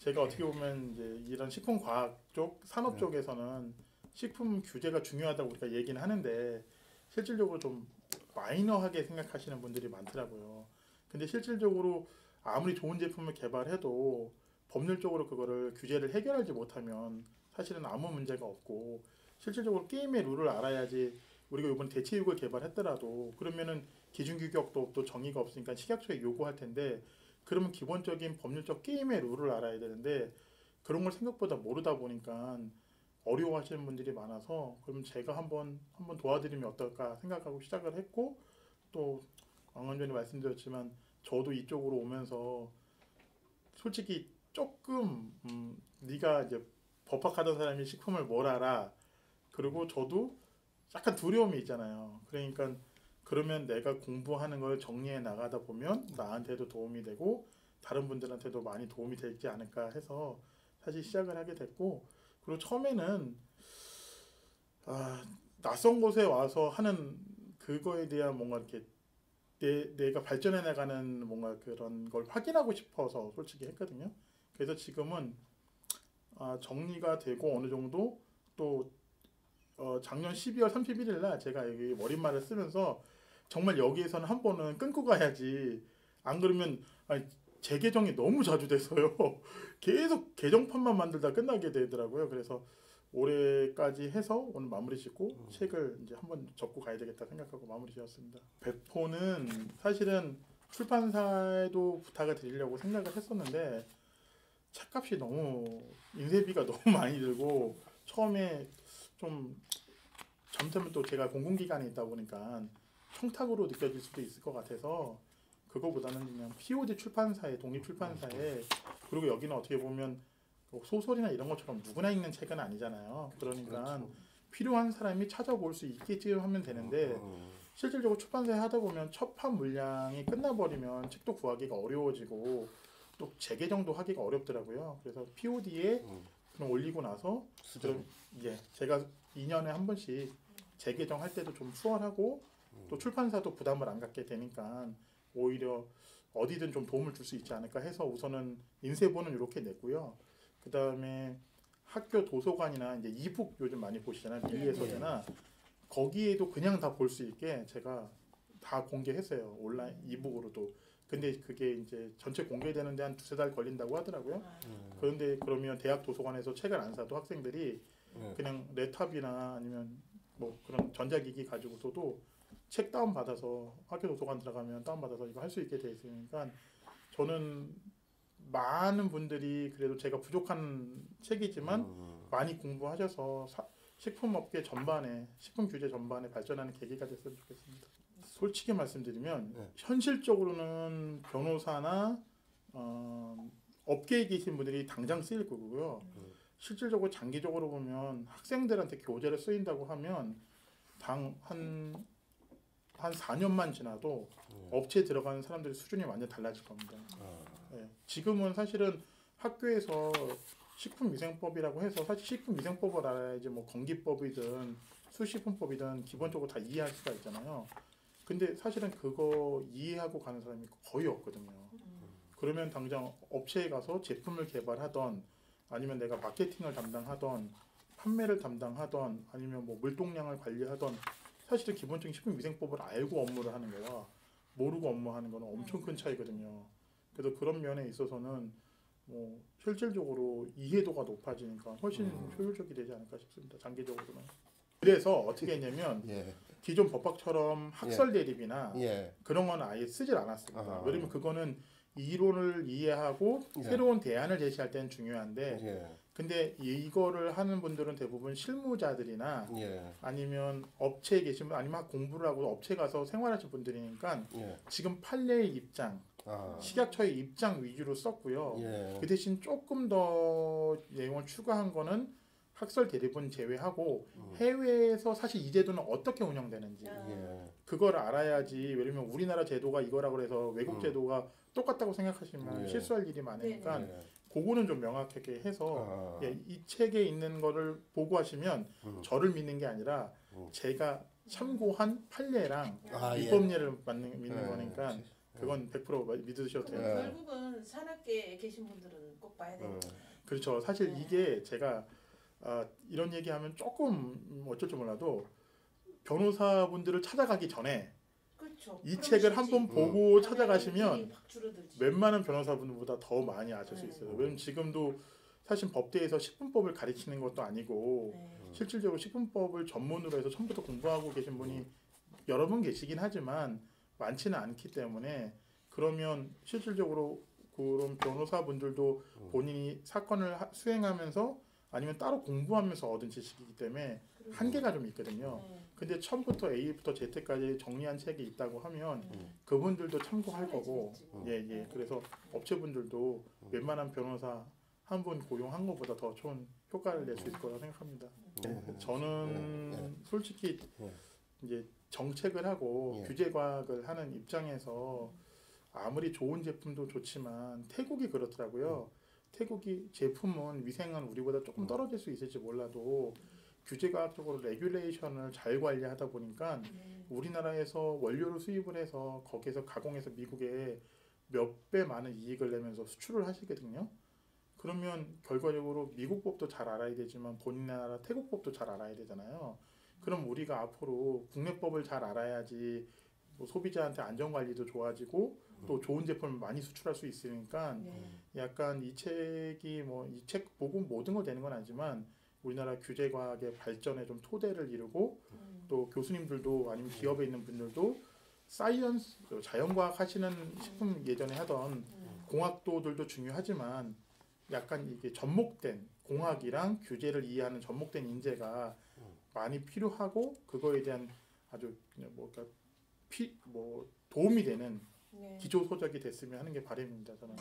제가 어떻게 보면 이제 이런 식품 과학 쪽, 산업 쪽에서는 식품 규제가 중요하다고 우리가 얘기는 하는데 실질적으로 좀 마이너하게 생각하시는 분들이 많더라고요. 근데 실질적으로 아무리 좋은 제품을 개발해도 법률적으로 그거를 규제를 해결하지 못하면 사실은 아무 문제가 없고 실질적으로 게임의 룰을 알아야지. 우리가 이번 대체육을 개발했더라도 그러면은 기준 규격도 또 정의가 없으니까 식약처에 요구할 텐데 그러면 기본적인 법률적 게임의 룰을 알아야 되는데 그런 걸 생각보다 모르다 보니까 어려워하시는 분들이 많아서 그럼 제가 한번 도와드리면 어떨까 생각하고 시작을 했고 또 방금 전에 말씀드렸지만 저도 이쪽으로 오면서 솔직히 조금 네가 이제 법학하던 사람이 식품을 뭘 알아. 그리고 저도 약간 두려움이 있잖아요. 그러니까 그러면 내가 공부하는 걸 정리해 나가다 보면 나한테도 도움이 되고 다른 분들한테도 많이 도움이 되지 않을까 해서 사실 시작을 하게 됐고 그리고 처음에는 낯선 곳에 와서 하는 그거에 대한 뭔가 이렇게 내가 발전해 나가는 뭔가 그런 걸 확인하고 싶어서 솔직히 했거든요. 그래서 지금은 정리가 되고 어느 정도 또 작년 12월 31일 날 제가 여기 머릿말을 쓰면서 정말 여기에서는 한 번은 끊고 가야지. 안 그러면 재개정이 너무 자주 돼서요. 계속 개정판만 만들다 끝나게 되더라고요. 그래서 올해까지 해서 오늘 마무리 짓고 책을 이제 한번 접고 가야 되겠다 생각하고 마무리 지었습니다. 배포는 사실은 출판사에도 부탁을 드리려고 생각을 했었는데 책값이 너무 인쇄비가 너무 많이 들고 처음에 좀 점점 또 제가 공공기관에 있다 보니까 청탁으로 느껴질 수도 있을 것 같아서 그거보다는 그냥 POD 출판사에 독립출판사에 그리고 여기는 어떻게 보면 소설이나 이런 것처럼 누구나 읽는 책은 아니잖아요. 그러니까 그렇죠. 필요한 사람이 찾아볼 수 있게끔 하면 되는데 실질적으로 출판사에 하다 보면 첫판 물량이 끝나버리면 책도 구하기가 어려워지고 또 재개정도 하기가 어렵더라고요. 그래서 POD에 그럼 올리고 나서 그럼 제가 2년에 한 번씩 재개정할 때도 좀 수월하고 또 출판사도 부담을 안 갖게 되니까 오히려 어디든 좀 도움을 줄 수 있지 않을까 해서 우선은 인쇄본은 이렇게 냈고요. 그 다음에 학교 도서관이나 이제 이북 요즘 많이 보시잖아요. 밀리의 서재나 거기에도 그냥 다 볼 수 있게 제가 다 공개했어요. 온라인 이북으로도. 근데 그게 이제 전체 공개되는데 한 두세 달 걸린다고 하더라고요. 그런데 그러면 대학 도서관에서 책을 안 사도 학생들이 그냥 랩탑이나 아니면 뭐 그런 전자기기 가지고서도 책 다운 받아서 학교 도서관 들어가면 다운 받아서 이거 할 수 있게 돼 있으니까 저는 많은 분들이 그래도 제가 부족한 책이지만 많이 공부하셔서 식품업계 전반에 식품 규제 전반에 발전하는 계기가 됐으면 좋겠습니다. 솔직히 말씀드리면 현실적으로는 변호사나 업계에 계신 분들이 당장 쓰일 거고요. 실질적으로 장기적으로 보면 학생들한테 교재를 쓰인다고 하면 한 4년만 지나도 업체에 들어가는 사람들의 수준이 완전 달라질 겁니다. 네. 지금은 사실은 학교에서 식품위생법이라고 해서 사실 식품위생법을 알아야지 뭐 건기법이든 수식품법이든 기본적으로 다 이해할 수가 있잖아요. 근데 사실은 그거 이해하고 가는 사람이 거의 없거든요. 그러면 당장 업체에 가서 제품을 개발하던 아니면 내가 마케팅을 담당하던 판매를 담당하던 아니면 뭐 물동량을 관리하던 사실은 기본적인 식품위생법을 알고 업무를 하는 거와 모르고 업무하는 거는 엄청 큰 차이거든요. 그래서 그런 면에 있어서는 뭐 실질적으로 이해도가 높아지니까 훨씬 효율적이 되지 않을까 싶습니다. 장기적으로는. 그래서 어떻게 했냐면 기존 법학처럼 학설 대립이나 그런 건 아예 쓰질 않았습니다. 왜냐면 그거는 이론을 이해하고 새로운 대안을 제시할 때는 중요한데 근데 이거를 하는 분들은 대부분 실무자들이나 아니면 업체에 계신 분 아니면 공부를 하고 업체 가서 생활하신 분들이니까 지금 판례의 입장 식약처의 입장 위주로 썼고요. 그 대신 조금 더 내용을 추가한 거는 학설 대립은 제외하고 해외에서 사실 이 제도는 어떻게 운영되는지 그걸 알아야지. 왜냐면 우리나라 제도가 이거라고 해서 외국 제도가 똑같다고 생각하시면 실수할 일이 많으니까 그거는 좀 명확하게 해서 이 책에 있는 거를 보고 하시면 저를 믿는 게 아니라 제가 참고한 판례랑 입법례를 믿는 거니까 그건 100% 믿으셔도 돼요. 그럼 결국은 산학계에 계신 분들은 꼭 봐야 되는 거예요. 그렇죠. 사실 네. 이게 제가 이런 얘기하면 조금 어쩔 줄 몰라도 변호사분들을 찾아가기 전에 그렇죠. 이 그러면 책을 쉽지. 한번 보고 그러면 찾아가시면 일이 확 줄어들지. 웬만한 변호사분들보다 더 많이 아실 수 있어요. 왜냐면 지금도 사실 법대에서 식분법을 가르치는 것도 아니고 네. 실질적으로 식분법을 전문으로 해서 처음부터 공부하고 계신 분이 여러 분 계시긴 하지만 많지는 않기 때문에 그러면 실질적으로 그런 변호사분들도 본인이 사건을 수행하면서 아니면 따로 공부하면서 얻은 지식이기 때문에 한계가 좀 있거든요. 네. 근데 처음부터 A부터 Z까지 정리한 책이 있다고 하면 그분들도 참고할 거고 예. 그래서 업체분들도 웬만한 변호사 한 분 고용한 것보다 더 좋은 효과를 낼 수 있을 거라고 생각합니다. 저는 솔직히 이제 정책을 하고 규제 과학을 하는 입장에서 아무리 좋은 제품도 좋지만 태국이 그렇더라고요. 태국이 제품은 위생은 우리보다 조금 떨어질 수 있을지 몰라도 규제 과학적으로 레귤레이션을 잘 관리하다 보니까 우리나라에서 원료를 수입을 해서 거기에서 가공해서 미국에 몇 배 많은 이익을 내면서 수출을 하시거든요. 그러면 결과적으로 미국 법도 잘 알아야 되지만 본인 나라 태국 법도 잘 알아야 되잖아요. 그럼 우리가 앞으로 국내 법을 잘 알아야지 뭐 소비자한테 안전관리도 좋아지고 또 좋은 제품을 많이 수출할 수 있으니까 약간 이 책이 뭐 이 책 보고 모든 걸 되는 건 아니지만 우리나라 규제 과학의 발전에 좀 토대를 이루고 또 교수님들도 아니면 기업에 있는 분들도 사이언스 자연과학 하시는 식품 예전에 하던 공학도들도 중요하지만 약간 이게 접목된 공학이랑 규제를 이해하는 접목된 인재가 많이 필요하고 그거에 대한 아주 뭐랄까 뭐 도움이 되는 기초 소적이 됐으면 하는 게 바람입니다. 저는.